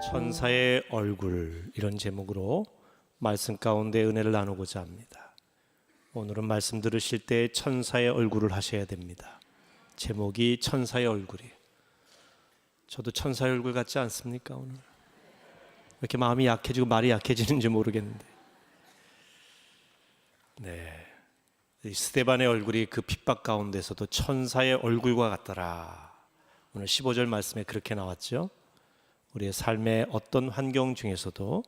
천사의 얼굴, 이런 제목으로 말씀 가운데 은혜를 나누고자 합니다. 오늘은 말씀 들으실 때 천사의 얼굴을 하셔야 됩니다. 제목이 천사의 얼굴이에요. 저도 천사의 얼굴 같지 않습니까? 오늘 왜 이렇게 마음이 약해지고 말이 약해지는지 모르겠는데, 이 스데반의 얼굴이 그 핍박 가운데서도 천사의 얼굴과 같더라. 오늘 15절 말씀에 그렇게 나왔죠. 우리의 삶의 어떤 환경 중에서도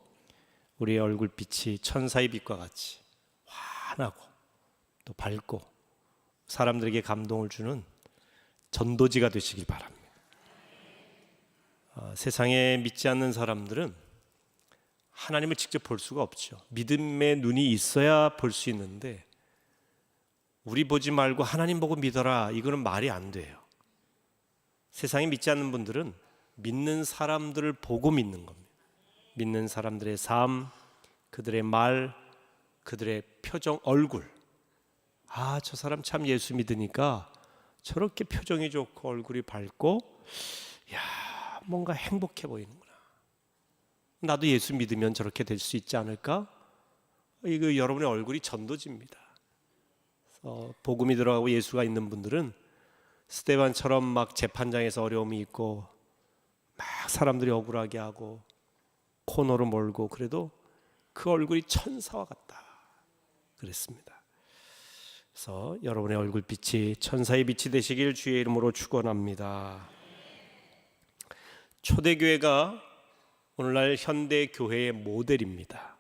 우리의 얼굴빛이 천사의 빛과 같이 환하고 또 밝고 사람들에게 감동을 주는 전도지가 되시길 바랍니다. 세상에 믿지 않는 사람들은 하나님을 직접 볼 수가 없죠. 믿음의 눈이 있어야 볼 수 있는데, 우리 보지 말고 하나님 보고 믿어라, 이거는 말이 안 돼요. 세상에 믿지 않는 분들은 믿는 사람들을 보고 믿는 겁니다. 믿는 사람들의 삶, 그들의 말, 그들의 표정, 얼굴. 저 사람 참 예수 믿으니까 저렇게 표정이 좋고 얼굴이 밝고, 뭔가 행복해 보이는구나. 나도 예수 믿으면 저렇게 될 수 있지 않을까? 이거 여러분의 얼굴이 전도지입니다. 복음이 들어가고 예수가 있는 분들은 스데반처럼 막 재판장에서 어려움이 있고 막 사람들이 억울하게 하고 코너로 몰고, 그래도 그 얼굴이 천사와 같다 그랬습니다. 그래서 여러분의 얼굴빛이 천사의 빛이 되시길 주의 이름으로 축원합니다. 초대교회가 오늘날 현대 교회의 모델입니다.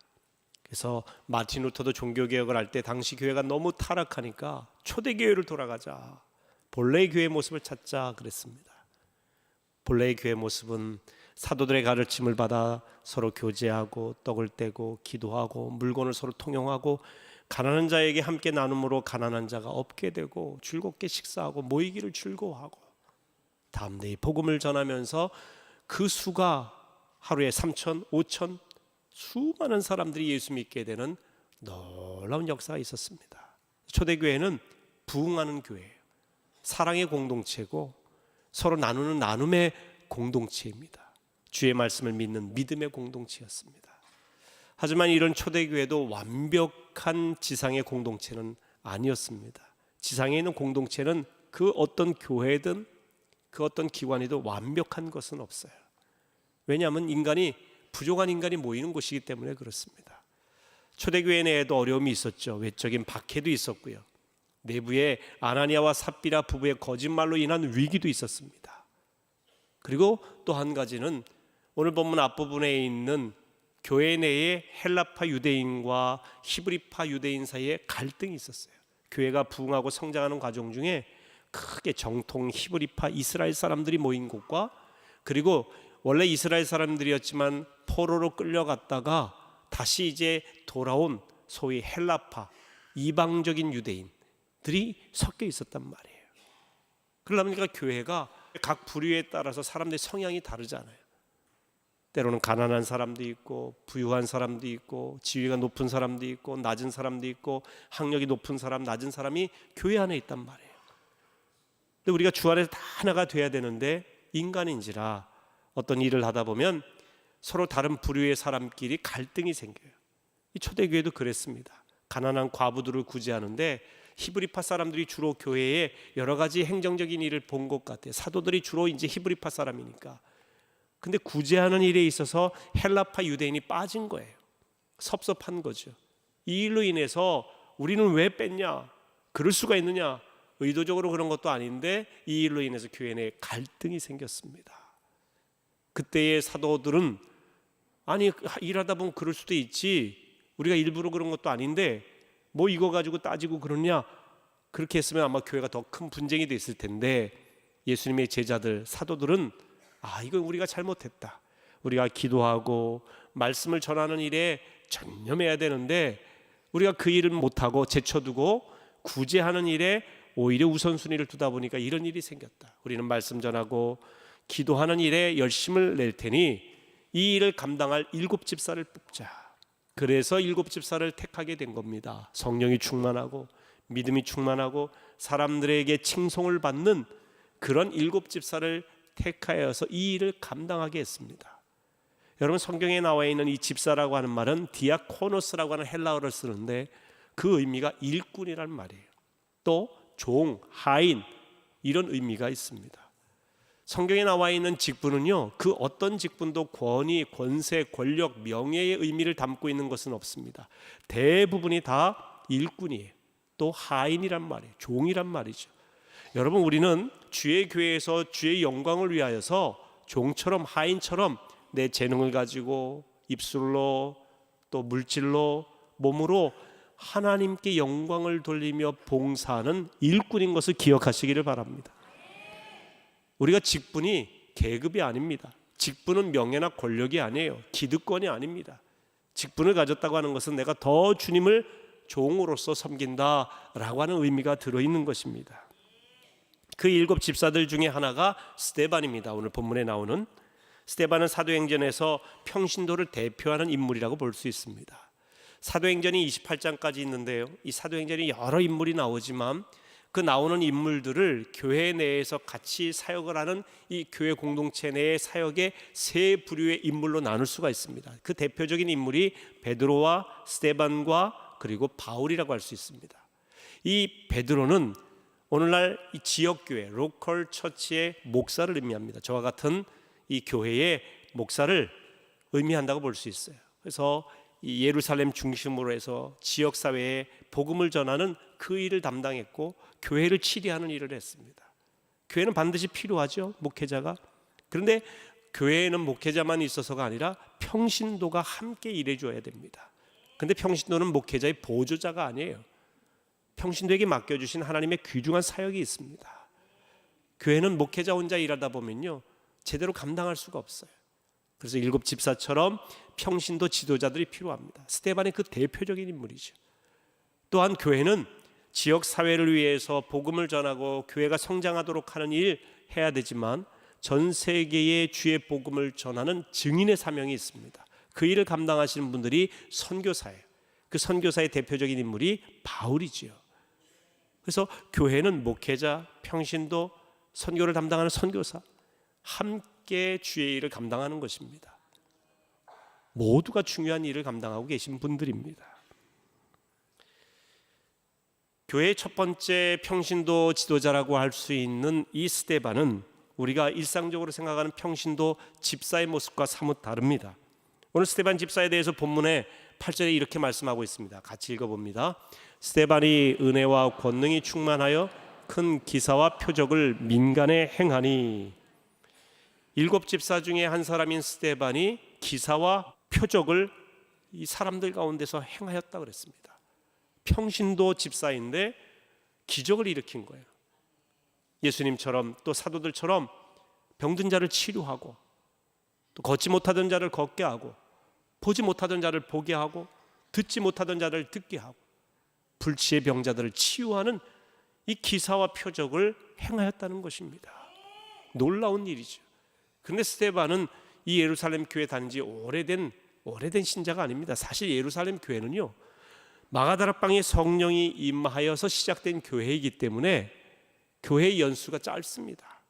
그래서 마틴 루터도 종교개혁을 할 때 당시 교회가 너무 타락하니까 초대교회를 돌아가자, 본래의 교회의 모습을 찾자 그랬습니다. 본래의 교회의 모습은 사도들의 가르침을 받아 서로 교제하고 떡을 떼고 기도하고 물건을 서로 통용하고 가난한 자에게 함께 나눔으로 가난한 자가 없게 되고 즐겁게 식사하고 모이기를 즐거워하고 담대히 복음을 전하면서 그 수가 하루에 3,000, 5,000 수많은 사람들이 예수 믿게 되는 놀라운 역사가 있었습니다. 초대교회는 부흥하는 교회예요. 사랑의 공동체고 서로 나누는 나눔의 공동체입니다. 주의 말씀을 믿는 믿음의 공동체였습니다. 하지만 이런 초대교회도 완벽한 지상의 공동체는 아니었습니다. 지상에 있는 공동체는 그 어떤 교회든 그 어떤 기관이든 완벽한 것은 없어요. 왜냐하면 부족한 인간이 모이는 곳이기 때문에 그렇습니다. 초대교회 내에도 어려움이 있었죠. 외적인 박해도 있었고요. 내부에 아나니아와 삽비라 부부의 거짓말로 인한 위기도 있었습니다. 그리고 또 한 가지는 오늘 본문 앞부분에 있는 교회 내에 헬라파 유대인과 히브리파 유대인 사이에 갈등이 있었어요. 교회가 부흥하고 성장하는 과정 중에 크게 정통 히브리파 이스라엘 사람들이 모인 곳과, 그리고 원래 이스라엘 사람들이었지만 포로로 끌려갔다가 다시 이제 돌아온 소위 헬라파 이방적인 유대인들이 섞여 있었단 말이에요. 그러니까 교회가 각 부류에 따라서 사람들의 성향이 다르잖아요. 때로는 가난한 사람도 있고 부유한 사람도 있고 지위가 높은 사람도 있고 낮은 사람도 있고 학력이 높은 사람, 낮은 사람이 교회 안에 있단 말이에요. 근데 우리가 주 안에서 다 하나가 돼야 되는데 인간인지라 어떤 일을 하다 보면 서로 다른 부류의 사람끼리 갈등이 생겨요. 이 초대교회도 그랬습니다. 가난한 과부들을 구제하는데 히브리파 사람들이 주로 교회에 여러 가지 행정적인 일을 본 것 같아요. 사도들이 주로 이제 히브리파 사람이니까. 근데 구제하는 일에 있어서 헬라파 유대인이 빠진 거예요. 섭섭한 거죠. 이 일로 인해서 우리는 왜 뺐냐? 그럴 수가 있느냐? 의도적으로 그런 것도 아닌데 이 일로 인해서 교회 내에 갈등이 생겼습니다. 그때의 사도들은 일하다 보면 그럴 수도 있지, 우리가 일부러 그런 것도 아닌데 뭐 이거 가지고 따지고 그러냐, 그렇게 했으면 아마 교회가 더 큰 분쟁이 됐을 텐데, 예수님의 제자들 사도들은 이건 우리가 잘못했다, 우리가 기도하고 말씀을 전하는 일에 전념해야 되는데 우리가 그 일을 못하고 제쳐두고 구제하는 일에 오히려 우선순위를 두다 보니까 이런 일이 생겼다. 우리는 말씀 전하고 기도하는 일에 열심을 낼 테니 이 일을 감당할 7집사를 뽑자. 그래서 7집사를 택하게 된 겁니다. 성령이 충만하고 믿음이 충만하고 사람들에게 칭송을 받는 그런 7집사를 택하여서 이 일을 감당하게 했습니다. 여러분, 성경에 나와 있는 이 집사라고 하는 말은 디아코노스라고 하는 헬라어를 쓰는데 그 의미가 일꾼이라는 말이에요. 또 종, 하인 이런 의미가 있습니다. 성경에 나와 있는 직분은요, 그 어떤 직분도 권위, 권세, 권력, 명예의 의미를 담고 있는 것은 없습니다. 대부분이 다 일꾼이에요. 또 하인이란 말이에요. 종이란 말이죠. 여러분, 우리는 주의 교회에서 주의 영광을 위하여서 종처럼, 하인처럼 내 재능을 가지고 입술로 또 물질로 몸으로 하나님께 영광을 돌리며 봉사하는 일꾼인 것을 기억하시기를 바랍니다. 우리가 직분이 계급이 아닙니다. 직분은 명예나 권력이 아니에요. 기득권이 아닙니다. 직분을 가졌다고 하는 것은 내가 더 주님을 종으로서 섬긴다라고 하는 의미가 들어있는 것입니다. 그 7 집사들 중에 하나가 스데반입니다. 오늘 본문에 나오는 스데반은 사도행전에서 평신도를 대표하는 인물이라고 볼 수 있습니다. 사도행전이 28장까지 있는데요, 이 사도행전이 여러 인물이 나오지만 그 나오는 인물들을 교회 내에서 같이 사역을 하는 이 교회 공동체 내의 사역의 세 부류의 인물로 나눌 수가 있습니다. 그 대표적인 인물이 베드로와 스데반과 그리고 바울이라고 할 수 있습니다. 이 베드로는 오늘날 이 지역교회 로컬 처치의 목사를 의미합니다. 저와 같은 이 교회의 목사를 의미한다고 볼 수 있어요. 그래서 이 예루살렘 중심으로 해서 지역사회에 복음을 전하는 그 일을 담당했고 교회를 치리하는 일을 했습니다. 교회는 반드시 필요하죠, 목회자가. 그런데 교회에는 목회자만 있어서가 아니라 평신도가 함께 일해줘야 됩니다. 그런데 평신도는 목회자의 보조자가 아니에요. 평신도에게 맡겨주신 하나님의 귀중한 사역이 있습니다. 교회는 목회자 혼자 일하다 보면요, 제대로 감당할 수가 없어요. 그래서 7 집사처럼 평신도 지도자들이 필요합니다. 스데반이 그 대표적인 인물이죠. 또한 교회는 지역 사회를 위해서 복음을 전하고 교회가 성장하도록 하는 일 해야 되지만 전 세계에 주의 복음을 전하는 증인의 사명이 있습니다. 그 일을 감당하시는 분들이 선교사예요. 그 선교사의 대표적인 인물이 바울이지요. 그래서 교회는 목회자, 평신도, 선교를 담당하는 선교사 함께 주의 일을 감당하는 것입니다. 모두가 중요한 일을 감당하고 계신 분들입니다. 교회의 첫 번째 평신도 지도자라고 할 수 있는 이 스데반은 우리가 일상적으로 생각하는 평신도 집사의 모습과 사뭇 다릅니다. 오늘 스데반 집사에 대해서 본문에 8절에 이렇게 말씀하고 있습니다. 같이 읽어봅니다. 스데반이 은혜와 권능이 충만하여 큰 기사와 표적을 민간에 행하니. 7 집사 중에 한 사람인 스데반이 기사와 표적을 이 사람들 가운데서 행하였다 그랬습니다. 평신도 집사인데 기적을 일으킨 거예요. 예수님처럼 또 사도들처럼 병든 자를 치료하고 또 걷지 못하던 자를 걷게 하고 보지 못하던 자를 보게 하고 듣지 못하던 자를 듣게 하고 불치의 병자들을 치유하는 이 기사와 표적을 행하였다는 것입니다. 놀라운 일이죠. 그런데 스데반은 이 예루살렘 교회 단지 오래된 신자가 아닙니다. 사실 예루살렘 교회는요, 마가다락방에 성령이 임하여서 시작된 교회이기 때문에 교회의 연수가 짧습니다.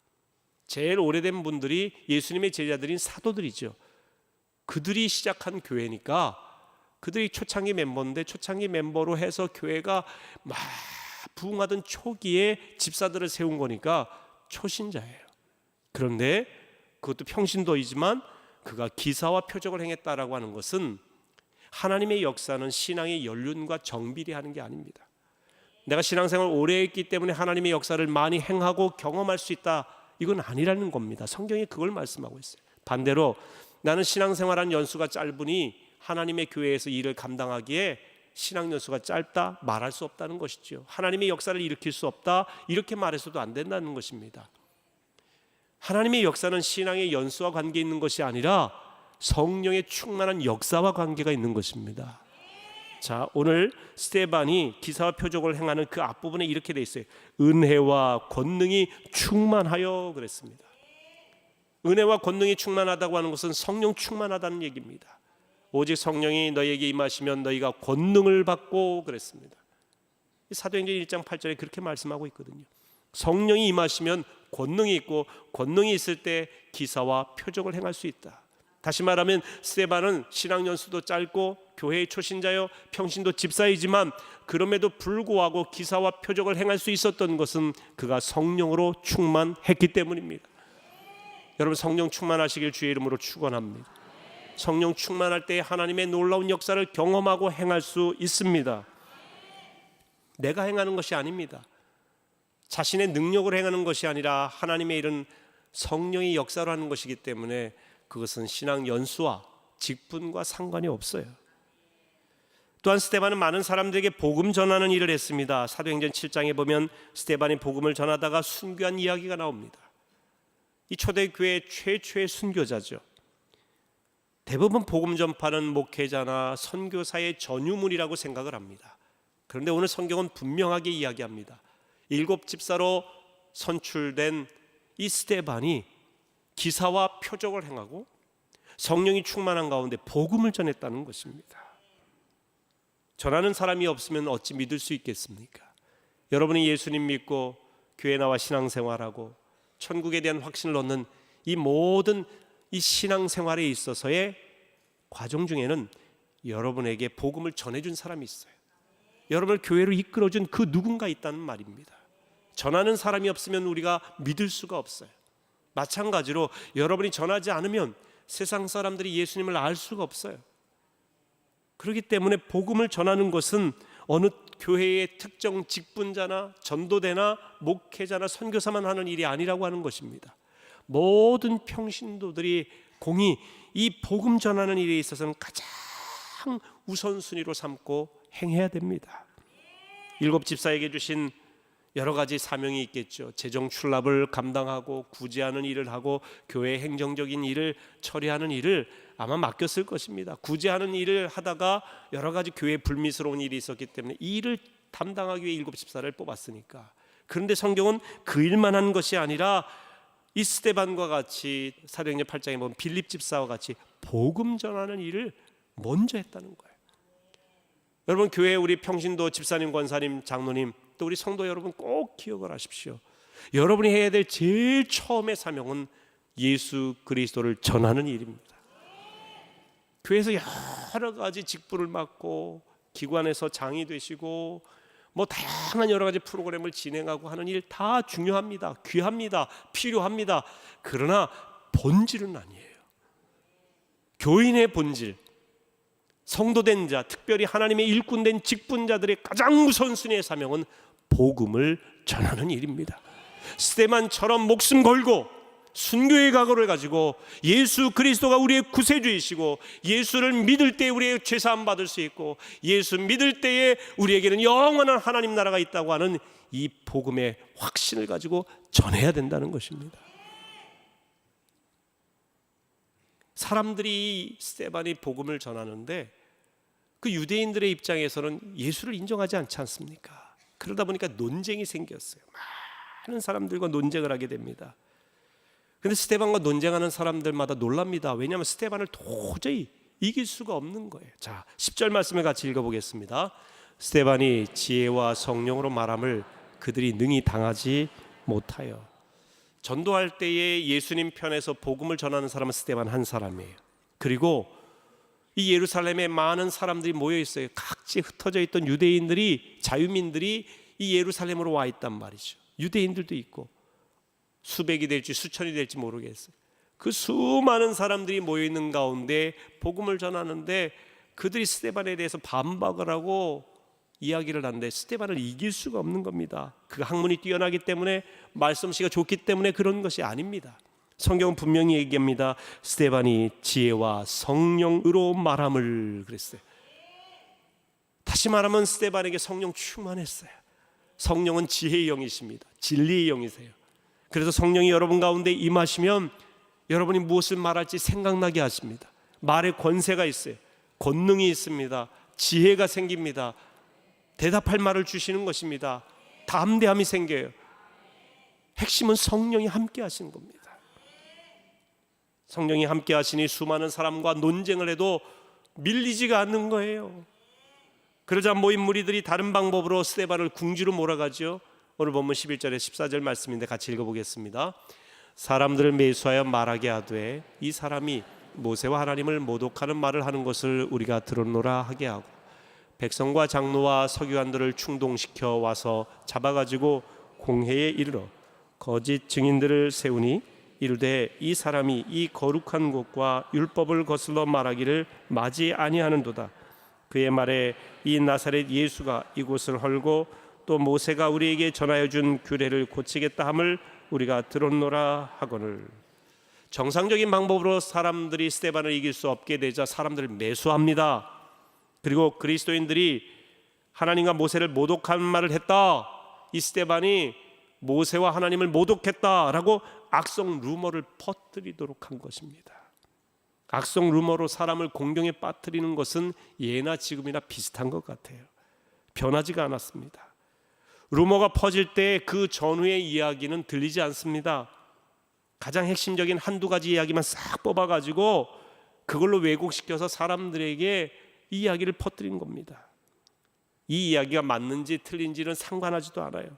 제일 오래된 분들이 예수님의 제자들인 사도들이죠. 그들이 시작한 교회니까 그들이 초창기 멤버인데 초창기 멤버로 해서 교회가 막 부흥하던 초기에 집사들을 세운 거니까 초신자예요. 그런데 그것도 평신도이지만 그가 기사와 표적을 행했다라고 하는 것은 하나님의 역사는 신앙의 연륜과 정비례하는 게 아닙니다. 내가 신앙생활 오래 했기 때문에 하나님의 역사를 많이 행하고 경험할 수 있다, 이건 아니라는 겁니다. 성경이 그걸 말씀하고 있어요. 반대로 나는 신앙생활한 연수가 짧으니 하나님의 교회에서 일을 감당하기에 신앙 연수가 짧다 말할 수 없다는 것이죠. 하나님의 역사를 일으킬 수 없다 이렇게 말해서도 안 된다는 것입니다. 하나님의 역사는 신앙의 연수와 관계 있는 것이 아니라 성령의 충만한 역사와 관계가 있는 것입니다. 자, 오늘 스데반이 기사와 표적을 행하는 그 앞부분에 이렇게 돼 있어요. 은혜와 권능이 충만하여 그랬습니다. 은혜와 권능이 충만하다고 하는 것은 성령 충만하다는 얘기입니다. 오직 성령이 너희에게 임하시면 너희가 권능을 받고 그랬습니다. 사도행전 1장 8절에 그렇게 말씀하고 있거든요. 성령이 임하시면 권능이 있고 권능이 있을 때 기사와 표적을 행할 수 있다. 다시 말하면 스데반은 신앙 연수도 짧고 교회의 초신자여 평신도 집사이지만 그럼에도 불구하고 기사와 표적을 행할 수 있었던 것은 그가 성령으로 충만했기 때문입니다. 여러분, 성령 충만하시길 주의 이름으로 축원합니다. 성령 충만할 때 하나님의 놀라운 역사를 경험하고 행할 수 있습니다. 내가 행하는 것이 아닙니다. 자신의 능력으로 행하는 것이 아니라 하나님의 일은 성령이 역사로 하는 것이기 때문에 그것은 신앙 연수와 직분과 상관이 없어요. 또한 스데반은 많은 사람들에게 복음 전하는 일을 했습니다. 사도행전 7장에 보면 스데반이 복음을 전하다가 순교한 이야기가 나옵니다. 이 초대교회 최초의 순교자죠. 대부분 복음 전파는 목회자나 선교사의 전유물이라고 생각을 합니다. 그런데 오늘 성경은 분명하게 이야기합니다. 7 집사로 선출된 이 스데반이 기사와 표적을 행하고 성령이 충만한 가운데 복음을 전했다는 것입니다. 전하는 사람이 없으면 어찌 믿을 수 있겠습니까? 여러분이 예수님 믿고 교회 나와 신앙생활하고 천국에 대한 확신을 얻는 이 모든 이 신앙생활에 있어서의 과정 중에는 여러분에게 복음을 전해준 사람이 있어요. 여러분을 교회로 이끌어준 그 누군가 있다는 말입니다. 전하는 사람이 없으면 우리가 믿을 수가 없어요. 마찬가지로 여러분이 전하지 않으면 세상 사람들이 예수님을 알 수가 없어요. 그렇기 때문에 복음을 전하는 것은 어느 교회의 특정 직분자나 전도대나 목회자나 선교사만 하는 일이 아니라고 하는 것입니다. 모든 평신도들이 공히 이 복음 전하는 일에 있어서는 가장 우선순위로 삼고 행해야 됩니다. 7 집사에게 주신 여러 가지 사명이 있겠죠. 재정 출납을 감당하고 구제하는 일을 하고 교회 행정적인 일을 처리하는 일을 아마 맡겼을 것입니다. 구제하는 일을 하다가 여러 가지 교회 불미스러운 일이 있었기 때문에 이 일을 담당하기 위해 7 집사를 뽑았으니까. 그런데 성경은 그 일만 한 것이 아니라 이 스데반과 같이 사도행전 8장에 보면 빌립 집사와 같이 복음 전하는 일을 먼저 했다는 거예요. 여러분, 교회 우리 평신도 집사님, 권사님, 장로님, 또 우리 성도 여러분 꼭 기억을 하십시오. 여러분이 해야 될 제일 처음의 사명은 예수 그리스도를 전하는 일입니다. 교회에서 여러 가지 직분을 맡고 기관에서 장이 되시고 뭐 다양한 여러 가지 프로그램을 진행하고 하는 일 다 중요합니다. 귀합니다. 필요합니다. 그러나 본질은 아니에요. 교인의 본질, 성도된 자, 특별히 하나님의 일꾼된 직분자들의 가장 우선순위의 사명은 복음을 전하는 일입니다. 스데반처럼 목숨 걸고 순교의 각오를 가지고 예수 그리스도가 우리의 구세주이시고 예수를 믿을 때 우리의 죄사함 받을 수 있고 예수 믿을 때에 우리에게는 영원한 하나님 나라가 있다고 하는 이 복음의 확신을 가지고 전해야 된다는 것입니다. 사람들이 스데반이 복음을 전하는데 그 유대인들의 입장에서는 예수를 인정하지 않지 않습니까? 그러다 보니까 논쟁이 생겼어요. 많은 사람들과 논쟁을 하게 됩니다. 그런데 스데반과 논쟁하는 사람들마다 놀랍니다. 왜냐하면 스데반을 도저히 이길 수가 없는 거예요. 자, 10절 말씀을 같이 읽어보겠습니다. 스데반이 지혜와 성령으로 말함을 그들이 능히 당하지 못하여. 전도할 때에 예수님 편에서 복음을 전하는 사람은 스데반 한 사람이에요. 그리고 이 예루살렘에 많은 사람들이 모여 있어요. 각지 흩어져 있던 유대인들이, 자유민들이 이 예루살렘으로 와 있단 말이죠. 유대인들도 있고 수백이 될지 수천이 될지 모르겠어요. 그 수많은 사람들이 모여 있는 가운데 복음을 전하는데 그들이 스데반에 대해서 반박을 하고 이야기를 하는데 스데반을 이길 수가 없는 겁니다. 그 학문이 뛰어나기 때문에, 말씀씨가 좋기 때문에 그런 것이 아닙니다. 성경은 분명히 얘기합니다. 스데반이 지혜와 성령으로 말함을 그랬어요. 다시 말하면 스데반에게 성령 충만했어요. 성령은 지혜의 영이십니다. 진리의 영이세요. 그래서 성령이 여러분 가운데 임하시면 여러분이 무엇을 말할지 생각나게 하십니다. 말에 권세가 있어요. 권능이 있습니다. 지혜가 생깁니다. 대답할 말을 주시는 것입니다. 담대함이 생겨요. 핵심은 성령이 함께 하시는 겁니다. 성령이 함께 하시니 수많은 사람과 논쟁을 해도 밀리지가 않는 거예요. 그러자 모인 무리들이 다른 방법으로 스데반을 궁지로 몰아가죠. 오늘 본문 11절에 14절 말씀인데 같이 읽어보겠습니다. 사람들을 매수하여 말하게 하되 이 사람이 모세와 하나님을 모독하는 말을 하는 것을 우리가 들었노라 하게 하고, 백성과 장로와 서기관들을 충동시켜 와서 잡아가지고 공회에 이르러 거짓 증인들을 세우니 이르되 이 사람이 이 거룩한 곳과 율법을 거슬러 말하기를 마지 아니하는도다. 그의 말에 이 나사렛 예수가 이곳을 헐고 또 모세가 우리에게 전하여 준 규례를 고치겠다 함을 우리가 들었노라 하거늘. 정상적인 방법으로 사람들이 스데반을 이길 수 없게 되자 사람들을 매수합니다. 그리고 그리스도인들이 하나님과 모세를 모독한 말을 했다, 이 스데반이 모세와 하나님을 모독했다라고 악성 루머를 퍼뜨리도록 한 것입니다. 악성 루머로 사람을 공경에 빠뜨리는 것은 예나 지금이나 비슷한 것 같아요. 변하지가 않았습니다. 루머가 퍼질 때 그 전후의 이야기는 들리지 않습니다. 가장 핵심적인 한두 가지 이야기만 싹 뽑아가지고 그걸로 왜곡시켜서 사람들에게 이 이야기를 퍼뜨린 겁니다. 이 이야기가 맞는지 틀린지는 상관하지도 않아요.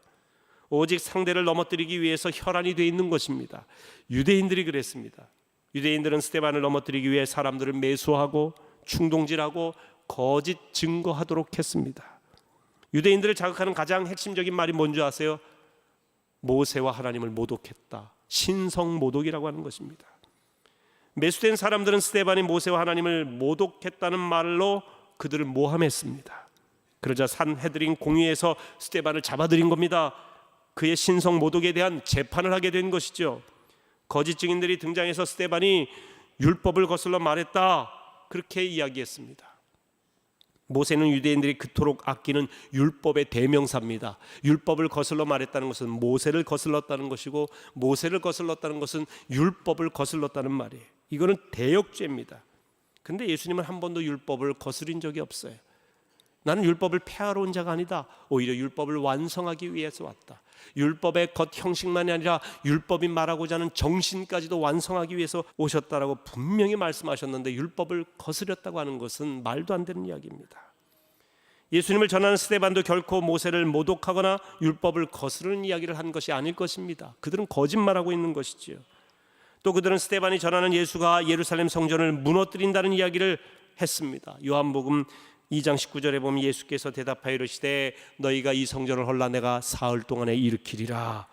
오직 상대를 넘어뜨리기 위해서 혈안이 되어 있는 것입니다. 유대인들이 그랬습니다. 유대인들은 스데반을 넘어뜨리기 위해 사람들을 매수하고 충동질하고 거짓 증거하도록 했습니다. 유대인들을 자극하는 가장 핵심적인 말이 뭔지 아세요? 모세와 하나님을 모독했다. 신성모독이라고 하는 것입니다. 매수된 사람들은 스데반이 모세와 하나님을 모독했다는 말로 그들을 모함했습니다. 그러자 산헤드린 공의에서 스데반을 잡아들인 겁니다. 그의 신성모독에 대한 재판을 하게 된 것이죠. 거짓 증인들이 등장해서 스데반이 율법을 거슬러 말했다, 그렇게 이야기했습니다. 모세는 유대인들이 그토록 아끼는 율법의 대명사입니다. 율법을 거슬러 말했다는 것은 모세를 거슬렀다는 것이고, 모세를 거슬렀다는 것은 율법을 거슬렀다는 말이에요. 이거는 대역죄입니다. 근데 예수님은 한 번도 율법을 거스린 적이 없어요. 나는 율법을 폐하러 온 자가 아니다. 오히려 율법을 완성하기 위해서 왔다. 율법의 겉 형식만이 아니라 율법이 말하고자 하는 정신까지도 완성하기 위해서 오셨다라고 분명히 말씀하셨는데, 율법을 거스렸다고 하는 것은 말도 안 되는 이야기입니다. 예수님을 전하는 스데반도 결코 모세를 모독하거나 율법을 거스르는 이야기를 한 것이 아닐 것입니다. 그들은 거짓말하고 있는 것이지요. 또 그들은 스데반이 전하는 예수가 예루살렘 성전을 무너뜨린다는 이야기를 했습니다. 요한복음 2장 19절에 보면 예수께서 대답하여 이르시되 너희가 이 성전을 헐라 내가 사흘 동안에 일으키리라.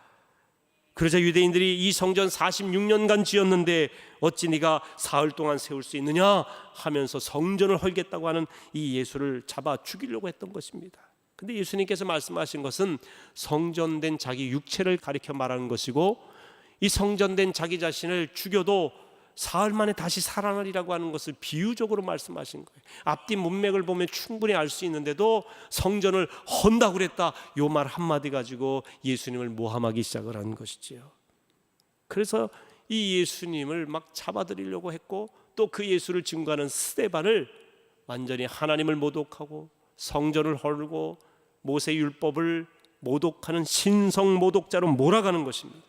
그러자 유대인들이 이 성전 46년간 지었는데 어찌 네가 사흘 동안 세울 수 있느냐 하면서 성전을 헐겠다고 하는 이 예수를 잡아 죽이려고 했던 것입니다. 근데 예수님께서 말씀하신 것은 성전된 자기 육체를 가리켜 말하는 것이고, 이 성전된 자기 자신을 죽여도 사흘 만에 다시 살아나리라고 하는 것을 비유적으로 말씀하신 거예요. 앞뒤 문맥을 보면 충분히 알 수 있는데도 성전을 헌다고 그랬다, 요 말 한마디 가지고 예수님을 모함하기 시작을 한 것이지요. 그래서 이 예수님을 막 잡아들이려고 했고, 또 그 예수를 증거하는 스데반을 완전히 하나님을 모독하고 성전을 헐고 모세 율법을 모독하는 신성 모독자로 몰아가는 것입니다.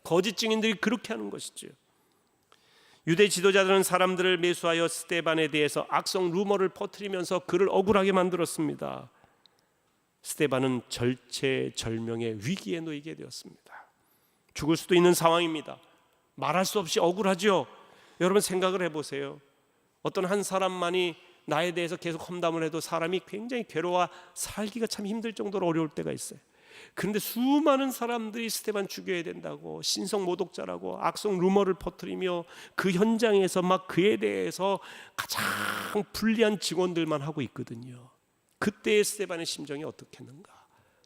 거짓 증인들이 그렇게 하는 것이죠. 유대 지도자들은 사람들을 매수하여 스데반에 대해서 악성 루머를 퍼뜨리면서 그를 억울하게 만들었습니다. 스데반은 절체절명의 위기에 놓이게 되었습니다. 죽을 수도 있는 상황입니다. 말할 수 없이 억울하죠. 여러분 생각을 해보세요. 어떤 한 사람만이 나에 대해서 계속 험담을 해도 사람이 굉장히 괴로워 살기가 참 힘들 정도로 어려울 때가 있어요. 그런데 수많은 사람들이 스데반 죽여야 된다고 신성 모독자라고 악성 루머를 퍼뜨리며 그 현장에서 막 그에 대해서 가장 불리한 증언들만 하고 있거든요. 그때의 스데반의 심정이 어떻겠는가?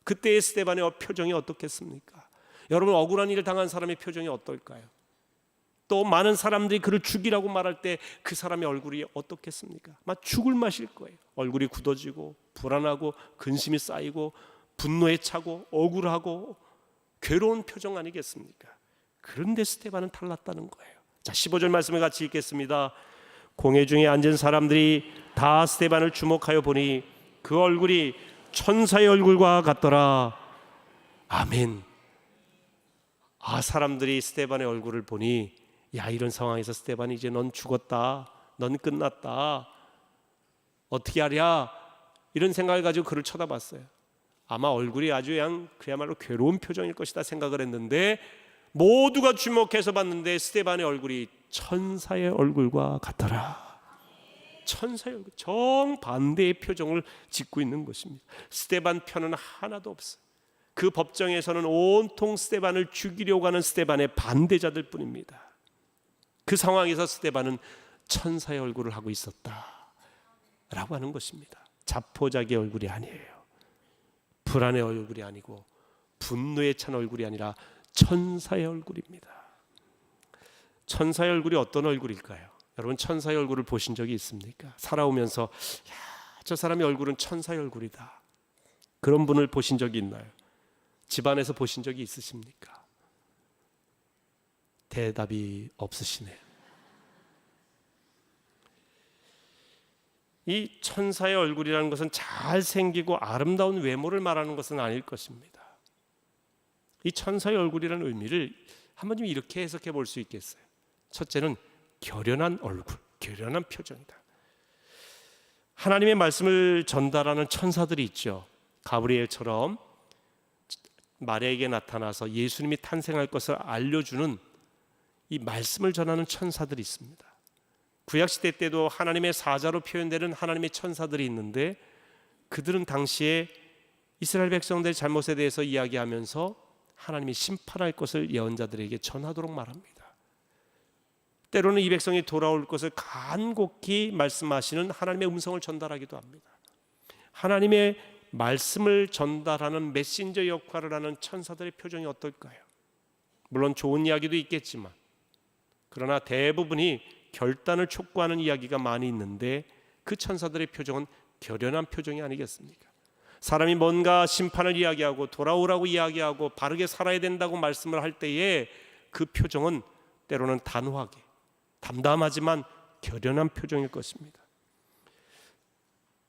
그때의 스데반의 표정이 어떻겠습니까? 여러분, 억울한 일을 당한 사람의 표정이 어떨까요? 또 많은 사람들이 그를 죽이라고 말할 때 그 사람의 얼굴이 어떻겠습니까? 막 죽을 맛일 거예요. 얼굴이 굳어지고 불안하고 근심이 쌓이고 분노에 차고 억울하고 괴로운 표정 아니겠습니까? 그런데 스데반은 달랐다는 거예요. 자, 15절 말씀을 같이 읽겠습니다. 공회 중에 앉은 사람들이 다 스데반을 주목하여 보니 그 얼굴이 천사의 얼굴과 같더라. 아멘. 사람들이 스데반의 얼굴을 보니, 야, 이런 상황에서 스데반이 이제 넌 죽었다, 넌 끝났다, 어떻게 하랴, 이런 생각을 가지고 그를 쳐다봤어요. 아마 얼굴이 아주 그야말로 괴로운 표정일 것이다 생각을 했는데, 모두가 주목해서 봤는데 스데반의 얼굴이 천사의 얼굴과 같더라. 천사의 얼굴, 정반대의 표정을 짓고 있는 것입니다. 스데반 편은 하나도 없어요. 그 법정에서는 온통 스데반을 죽이려고 하는 스데반의 반대자들 뿐입니다. 그 상황에서 스데반은 천사의 얼굴을 하고 있었다라고 하는 것입니다. 자포자기의 얼굴이 아니에요. 불안의 얼굴이 아니고 분노에 찬 얼굴이 아니라 천사의 얼굴입니다. 천사의 얼굴이 어떤 얼굴일까요? 여러분, 천사의 얼굴을 보신 적이 있습니까? 살아오면서 저 사람의 얼굴은 천사의 얼굴이다, 그런 분을 보신 적이 있나요? 집안에서 보신 적이 있으십니까? 대답이 없으시네요. 이 천사의 얼굴이라는 것은 잘생기고 아름다운 외모를 말하는 것은 아닐 것입니다. 이 천사의 얼굴이라는 의미를 한번 좀 이렇게 해석해 볼 수 있겠어요. 첫째는 결연한 얼굴, 결연한 표정이다. 하나님의 말씀을 전달하는 천사들이 있죠. 가브리엘처럼 마리아에게 나타나서 예수님이 탄생할 것을 알려주는 이 말씀을 전하는 천사들이 있습니다. 구약시대 때도 하나님의 사자로 표현되는 하나님의 천사들이 있는데, 그들은 당시에 이스라엘 백성들의 잘못에 대해서 이야기하면서 하나님이 심판할 것을 예언자들에게 전하도록 말합니다. 때로는 이 백성이 돌아올 것을 간곡히 말씀하시는 하나님의 음성을 전달하기도 합니다. 하나님의 말씀을 전달하는 메신저 역할을 하는 천사들의 표정이 어떨까요? 물론 좋은 이야기도 있겠지만, 그러나 대부분이 결단을 촉구하는 이야기가 많이 있는데, 그 천사들의 표정은 결연한 표정이 아니겠습니까? 사람이 뭔가 심판을 이야기하고 돌아오라고 이야기하고 바르게 살아야 된다고 말씀을 할 때에 그 표정은 때로는 단호하게, 담담하지만 결연한 표정일 것입니다.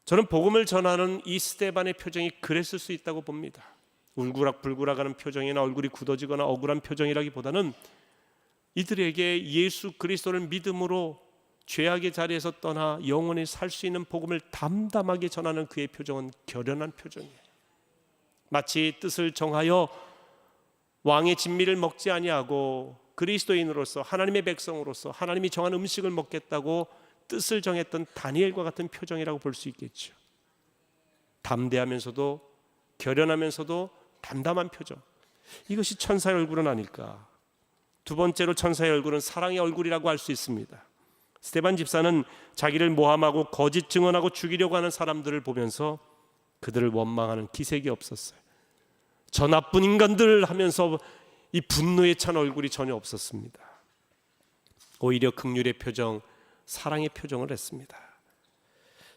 저는 복음을 전하는 이 스데반의 표정이 그랬을 수 있다고 봅니다. 울그락불그락하는 표정이나 얼굴이 굳어지거나 억울한 표정이라기보다는 이들에게 예수 그리스도를 믿음으로 죄악의 자리에서 떠나 영원히 살 수 있는 복음을 담담하게 전하는 그의 표정은 결연한 표정이에요. 마치 뜻을 정하여 왕의 진미를 먹지 아니하고 그리스도인으로서, 하나님의 백성으로서 하나님이 정한 음식을 먹겠다고 뜻을 정했던 다니엘과 같은 표정이라고 볼 수 있겠죠. 담대하면서도 결연하면서도 담담한 표정, 이것이 천사의 얼굴은 아닐까. 두 번째로 천사의 얼굴은 사랑의 얼굴이라고 할 수 있습니다. 스데반 집사는 자기를 모함하고 거짓 증언하고 죽이려고 하는 사람들을 보면서 그들을 원망하는 기색이 없었어요. 저 나쁜 인간들 하면서 이 분노에 찬 얼굴이 전혀 없었습니다. 오히려 긍휼의 표정, 사랑의 표정을 했습니다.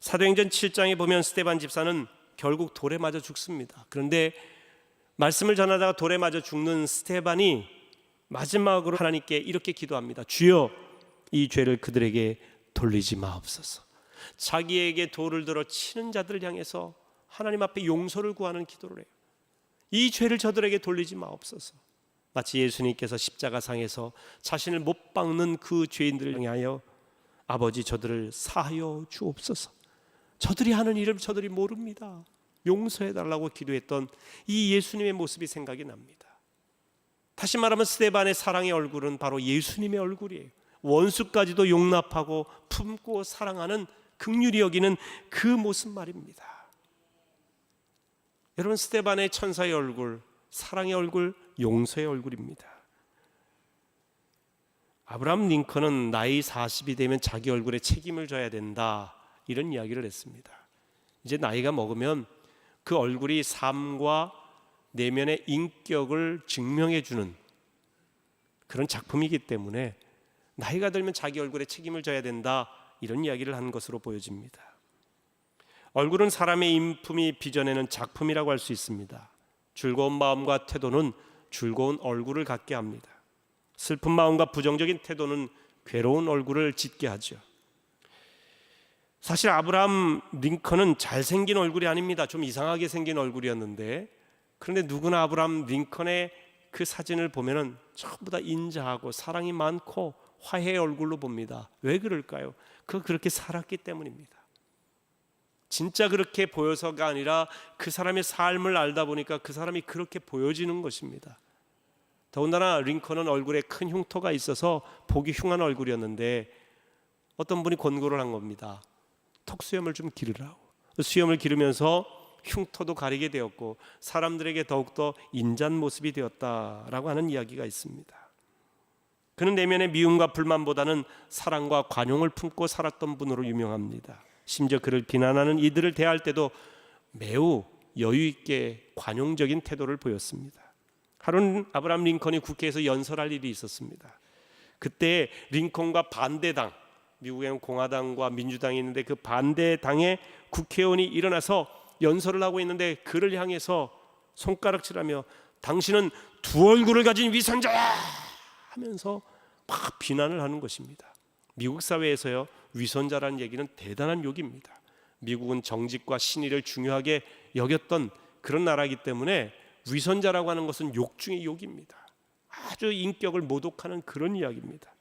사도행전 7장에 보면 스데반 집사는 결국 돌에 맞아 죽습니다. 그런데 말씀을 전하다가 돌에 맞아 죽는 스데반이 마지막으로 하나님께 이렇게 기도합니다. 주여, 이 죄를 그들에게 돌리지 마옵소서. 자기에게 돌을 들어 치는 자들을 향해서 하나님 앞에 용서를 구하는 기도를 해요. 이 죄를 저들에게 돌리지 마옵소서. 마치 예수님께서 십자가상에서 자신을 못 박는 그 죄인들을 향하여 아버지, 저들을 사하여 주옵소서. 저들이 하는 일을 저들이 모릅니다. 용서해달라고 기도했던 이 예수님의 모습이 생각이 납니다. 다시 말하면 스데반의 사랑의 얼굴은 바로 예수님의 얼굴이에요. 원수까지도 용납하고 품고 사랑하는, 긍휼히 여기는 그 모습 말입니다. 여러분, 스데반의 천사의 얼굴, 사랑의 얼굴, 용서의 얼굴입니다. 아브라함 링컨은 나이 40이 되면 자기 얼굴에 책임을 져야 된다, 이런 이야기를 했습니다. 이제 나이가 먹으면 그 얼굴이 삶과 내면의 인격을 증명해 주는 그런 작품이기 때문에 나이가 들면 자기 얼굴에 책임을 져야 된다, 이런 이야기를 한 것으로 보여집니다. 얼굴은 사람의 인품이 빚어내는 작품이라고 할 수 있습니다. 즐거운 마음과 태도는 즐거운 얼굴을 갖게 합니다. 슬픈 마음과 부정적인 태도는 괴로운 얼굴을 짓게 하죠. 사실 아브라함 링컨은 잘생긴 얼굴이 아닙니다. 좀 이상하게 생긴 얼굴이었는데, 그런데 누구나 아브라함 링컨의 그 사진을 보면은 전부 다 인자하고 사랑이 많고 화해의 얼굴로 봅니다. 왜 그럴까요? 그렇게 살았기 때문입니다. 진짜 그렇게 보여서가 아니라 그 사람의 삶을 알다 보니까 그 사람이 그렇게 보여지는 것입니다. 더군다나 링컨은 얼굴에 큰 흉터가 있어서 보기 흉한 얼굴이었는데 어떤 분이 권고를 한 겁니다. 턱수염을 좀 기르라고. 수염을 기르면서 흉터도 가리게 되었고 사람들에게 더욱더 인자한 모습이 되었다라고 하는 이야기가 있습니다. 그는 내면의 미움과 불만보다는 사랑과 관용을 품고 살았던 분으로 유명합니다. 심지어 그를 비난하는 이들을 대할 때도 매우 여유 있게 관용적인 태도를 보였습니다. 하루는 아브라함 링컨이 국회에서 연설할 일이 있었습니다. 그때 링컨과 반대당, 미국에는 공화당과 민주당이 있는데 그 반대당의 국회의원이 일어나서 연설을 하고 있는데 그를 향해서 손가락질하며 당신은 두 얼굴을 가진 위선자야 하면서 막 비난을 하는 것입니다. 미국 사회에서요, 위선자라는 얘기는 대단한 욕입니다. 미국은 정직과 신의를 중요하게 여겼던 그런 나라이기 때문에 위선자라고 하는 것은 욕 중의 욕입니다. 아주 인격을 모독하는 그런 이야기입니다.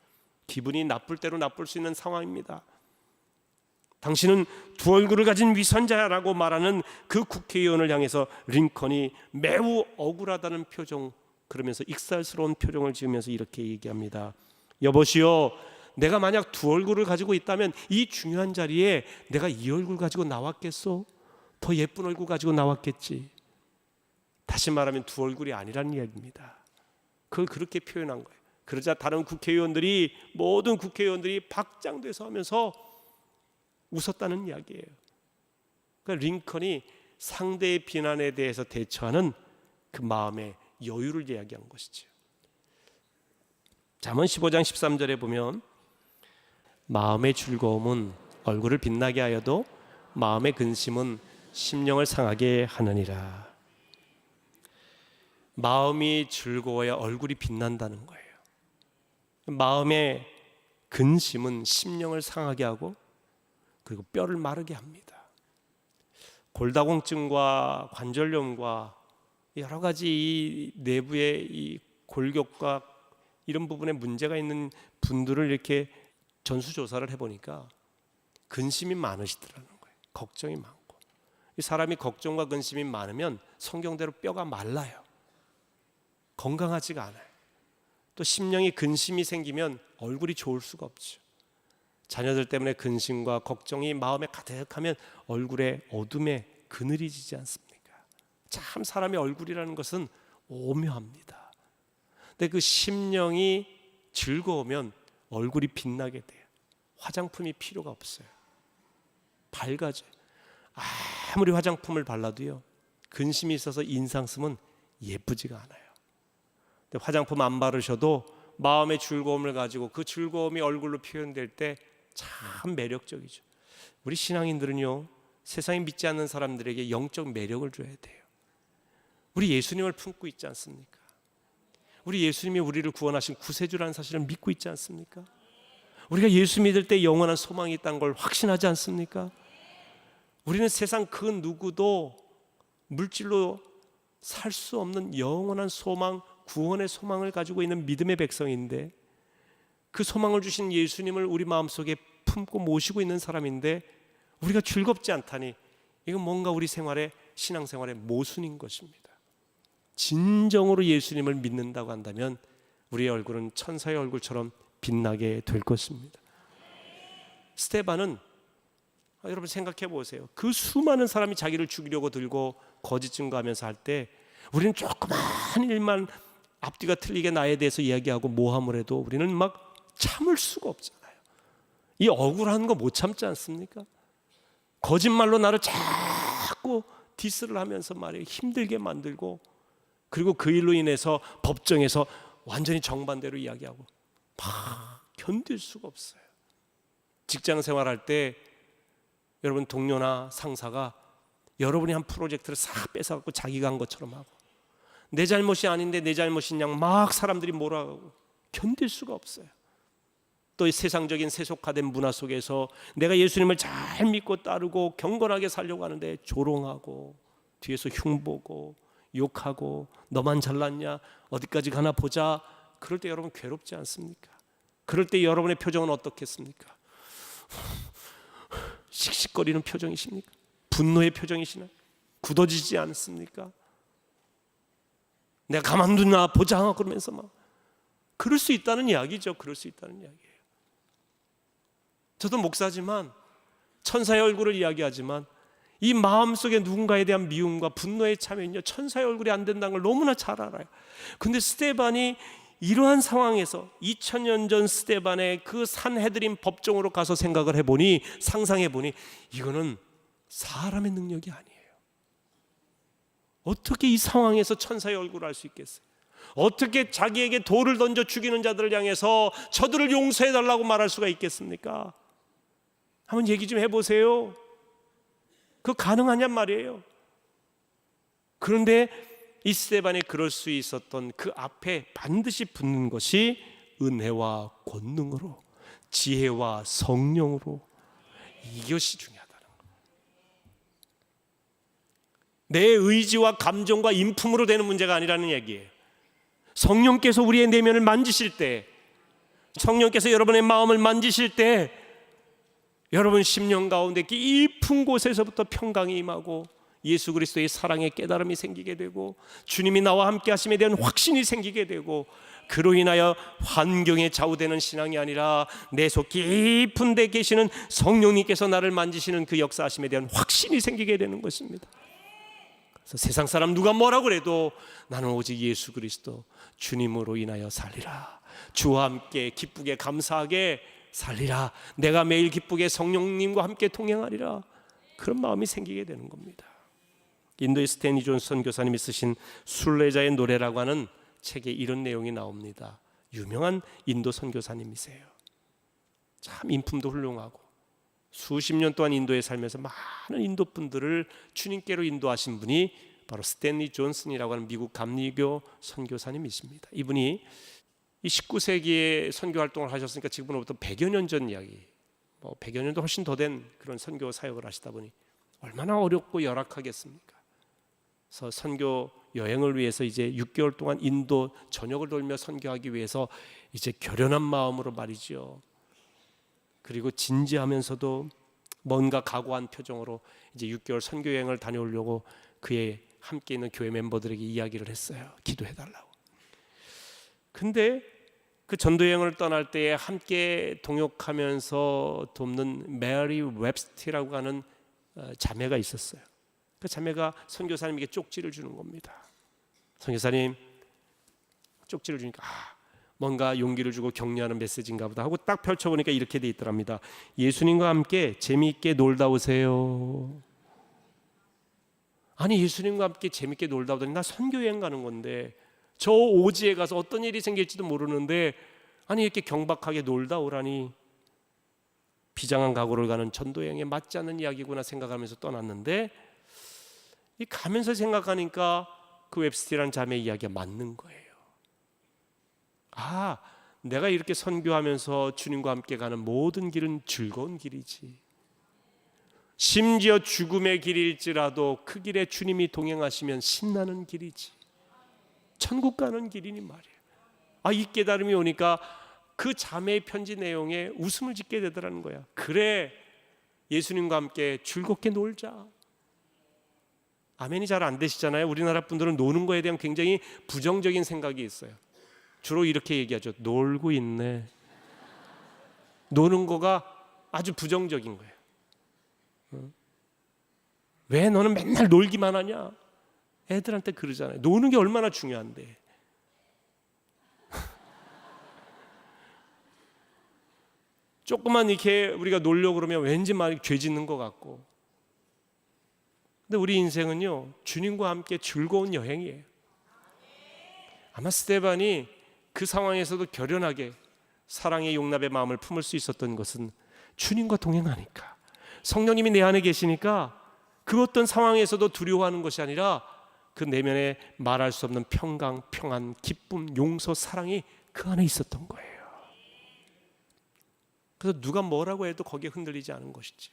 기분이 나쁠 대로 나쁠 수 있는 상황입니다. 당신은 두 얼굴을 가진 위선자라고 말하는 그 국회의원을 향해서 링컨이 매우 억울하다는 표정, 그러면서 익살스러운 표정을 지으면서 이렇게 얘기합니다. 여보시오, 내가 만약 두 얼굴을 가지고 있다면 이 중요한 자리에 내가 이 얼굴 가지고 나왔겠소? 더 예쁜 얼굴 가지고 나왔겠지. 다시 말하면 두 얼굴이 아니라는 이야기입니다. 그걸 그렇게 표현한 거예요. 그러자 다른 국회의원들이, 모든 국회의원들이 박장대소 하면서 웃었다는 이야기예요. 그러니까 링컨이 상대의 비난에 대해서 대처하는 그 마음의 여유를 이야기한 것이죠. 잠언 15장 13절에 보면 마음의 즐거움은 얼굴을 빛나게 하여도 마음의 근심은 심령을 상하게 하느니라. 마음이 즐거워야 얼굴이 빛난다는 거예요. 마음의 근심은 심령을 상하게 하고 그리고 뼈를 마르게 합니다. 골다공증과 관절염과 여러 가지 이 내부의 이 골격과 이런 부분에 문제가 있는 분들을 이렇게 전수조사를 해보니까 근심이 많으시더라는 거예요. 걱정이 많고. 이 사람이 걱정과 근심이 많으면 성경대로 뼈가 말라요. 건강하지가 않아요. 또 심령이 근심이 생기면 얼굴이 좋을 수가 없죠. 자녀들 때문에 근심과 걱정이 마음에 가득하면 얼굴에 어둠에 그늘이 지지 않습니까? 참 사람의 얼굴이라는 것은 오묘합니다. 근데 그 심령이 즐거우면 얼굴이 빛나게 돼요. 화장품이 필요가 없어요. 밝아져요. 아무리 화장품을 발라도요, 근심이 있어서 인상 쓰면 예쁘지가 않아요. 근데 화장품 안 바르셔도 마음의 즐거움을 가지고 그 즐거움이 얼굴로 표현될 때 참 매력적이죠. 우리 신앙인들은요, 세상에 믿지 않는 사람들에게 영적 매력을 줘야 돼요. 우리 예수님을 품고 있지 않습니까? 우리 예수님이 우리를 구원하신 구세주라는 사실을 믿고 있지 않습니까? 우리가 예수 믿을 때 영원한 소망이 있다는 걸 확신하지 않습니까? 우리는 세상 그 누구도 물질로 살 수 없는 영원한 소망, 구원의 소망을 가지고 있는 믿음의 백성인데, 그 소망을 주신 예수님을 우리 마음속에 품고 모시고 있는 사람인데 우리가 즐겁지 않다니 이건 뭔가 우리 생활에, 신앙생활의 모순인 것입니다. 진정으로 예수님을 믿는다고 한다면 우리의 얼굴은 천사의 얼굴처럼 빛나게 될 것입니다. 스데반은, 여러분 생각해 보세요. 그 수많은 사람이 자기를 죽이려고 들고 거짓 증거하면서 할 때 우리는 조그만 일만 앞뒤가 틀리게 나에 대해서 이야기하고 모함을 해도 우리는 막 참을 수가 없잖아요. 이 억울한 거 못 참지 않습니까? 거짓말로 나를 자꾸 디스를 하면서 말이에요, 힘들게 만들고, 그리고 그 일로 인해서 법정에서 완전히 정반대로 이야기하고 막 견딜 수가 없어요. 직장 생활할 때 여러분 동료나 상사가 여러분이 한 프로젝트를 싹 뺏어갖고 자기가 한 것처럼 하고, 내 잘못이 아닌데 내 잘못인 양 막 사람들이 몰아가고 견딜 수가 없어요. 또 이 세상적인 세속화된 문화 속에서 내가 예수님을 잘 믿고 따르고 경건하게 살려고 하는데 조롱하고 뒤에서 흉보고 욕하고 너만 잘났냐, 어디까지 가나 보자. 그럴 때 여러분 괴롭지 않습니까? 그럴 때 여러분의 표정은 어떻겠습니까? 씩씩거리는 표정이십니까? 분노의 표정이시나요? 굳어지지 않습니까? 내가 가만두나 보자 그러면서 막 그럴 수 있다는 이야기죠. 그럴 수 있다는 이야기예요. 저도 목사지만 천사의 얼굴을 이야기하지만 이 마음속에 누군가에 대한 미움과 분노에 차면요 천사의 얼굴이 안 된다는 걸 너무나 잘 알아요. 근데 스데반이 이러한 상황에서 2000년 전 스데반의 그 산헤드림 법정으로 가서 생각을 해보니, 상상해보니 이거는 사람의 능력이 아니에요. 어떻게 이 상황에서 천사의 얼굴을 알 수 있겠어요? 어떻게 자기에게 돌을 던져 죽이는 자들을 향해서 저들을 용서해달라고 말할 수가 있겠습니까? 한번 얘기 좀 해보세요. 그거 가능하냔 말이에요. 그런데 이 스데반이 그럴 수 있었던 그 앞에 반드시 붙는 것이 은혜와 권능으로, 지혜와 성령으로, 이것이 중요하다는 거예요. 내 의지와 감정과 인품으로 되는 문제가 아니라는 얘기예요. 성령께서 우리의 내면을 만지실 때, 성령께서 여러분의 마음을 만지실 때 여러분 심령 가운데 깊은 곳에서부터 평강이 임하고 예수 그리스도의 사랑의 깨달음이 생기게 되고 주님이 나와 함께 하심에 대한 확신이 생기게 되고, 그로 인하여 환경에 좌우되는 신앙이 아니라 내 속 깊은 데 계시는 성령님께서 나를 만지시는 그 역사하심에 대한 확신이 생기게 되는 것입니다. 그래서 세상 사람 누가 뭐라고 그래도 나는 오직 예수 그리스도 주님으로 인하여 살리라, 주와 함께 기쁘게 감사하게 살리라, 내가 매일 기쁘게 성령님과 함께 동행하리라, 그런 마음이 생기게 되는 겁니다. 인도의 스탠리 존 선교사님이 쓰신 순례자의 노래라고 하는 책에 이런 내용이 나옵니다. 유명한 인도 선교사님이세요. 참 인품도 훌륭하고 수십 년 동안 인도에 살면서 많은 인도 분들을 주님께로 인도하신 분이 바로 스탠리 존슨이라고 하는 미국 감리교 선교사님이십니다. 이분이 이 19세기에 선교 활동을 하셨으니까 지금으로부터 100여 년 전 이야기, 100여 년도 훨씬 더 된 그런 선교 사역을 하시다 보니 얼마나 어렵고 열악하겠습니까? 그래서 선교 여행을 위해서 이제 6개월 동안 인도 전역을 돌며 선교하기 위해서 이제 결연한 마음으로 말이죠. 그리고 진지하면서도 뭔가 각오한 표정으로 이제 6개월 선교 여행을 다녀오려고 그의 함께 있는 교회 멤버들에게 이야기를 했어요. 기도해달라고. 근데 그 전도 여행을 떠날 때에 함께 동역하면서 돕는 메리 웹스티라고 하는 자매가 있었어요. 그 자매가 선교사님에게 쪽지를 주는 겁니다. 선교사님, 쪽지를 주니까 뭔가 용기를 주고 격려하는 메시지인가 보다 하고 딱 펼쳐보니까 이렇게 돼 있더랍니다. 예수님과 함께 재미있게 놀다 오세요. 아니, 예수님과 함께 재미있게 놀다 오더니 나 선교여행 가는 건데 저 오지에 가서 어떤 일이 생길지도 모르는데 아니 이렇게 경박하게 놀다 오라니, 비장한 각오를 가는 전도여행에 맞지 않는 이야기구나 생각하면서 떠났는데, 이 가면서 생각하니까 그 웹스티라는 자매의 이야기가 맞는 거예요. 아, 내가 이렇게 선교하면서 주님과 함께 가는 모든 길은 즐거운 길이지, 심지어 죽음의 길일지라도 그 길에 주님이 동행하시면 신나는 길이지, 천국 가는 길이니 말이에요. 이 깨달음이 오니까 그 자매의 편지 내용에 웃음을 짓게 되더라는 거야. 그래, 예수님과 함께 즐겁게 놀자. 아멘이 잘 안 되시잖아요. 우리나라 분들은 노는 거에 대한 굉장히 부정적인 생각이 있어요. 주로 이렇게 얘기하죠. 놀고 있네. 노는 거가 아주 부정적인 거예요. 왜 너는 맨날 놀기만 하냐? 애들한테 그러잖아요. 노는 게 얼마나 중요한데. 조금만 이렇게 우리가 놀려고 그러면 왠지 막 죄 짓는 것 같고. 근데 우리 인생은요, 주님과 함께 즐거운 여행이에요. 아마 스데반이 그 상황에서도 결연하게 사랑의 용납의 마음을 품을 수 있었던 것은 주님과 동행하니까, 성령님이 내 안에 계시니까 그 어떤 상황에서도 두려워하는 것이 아니라 그 내면에 말할 수 없는 평강, 평안, 기쁨, 용서, 사랑이 그 안에 있었던 거예요. 그래서 누가 뭐라고 해도 거기에 흔들리지 않은 것이죠.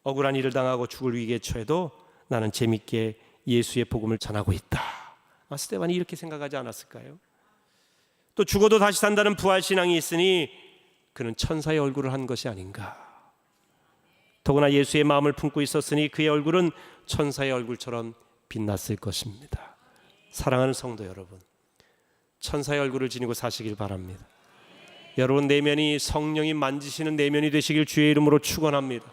억울한 일을 당하고 죽을 위기에 처해도 나는 재밌게 예수의 복음을 전하고 있다. 스데반이 이렇게 생각하지 않았을까요? 또 죽어도 다시 산다는 부활신앙이 있으니 그는 천사의 얼굴을 한 것이 아닌가. 더구나 예수의 마음을 품고 있었으니 그의 얼굴은 천사의 얼굴처럼 빛났을 것입니다. 사랑하는 성도 여러분, 천사의 얼굴을 지니고 사시길 바랍니다. 여러분 내면이 성령이 만지시는 내면이 되시길 주의 이름으로 축원합니다.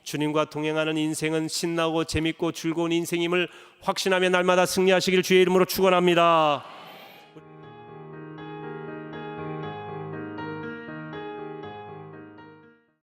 주님과 동행하는 인생은 신나고 재밌고 즐거운 인생임을 확신하며 날마다 승리하시길 주의 이름으로 축원합니다.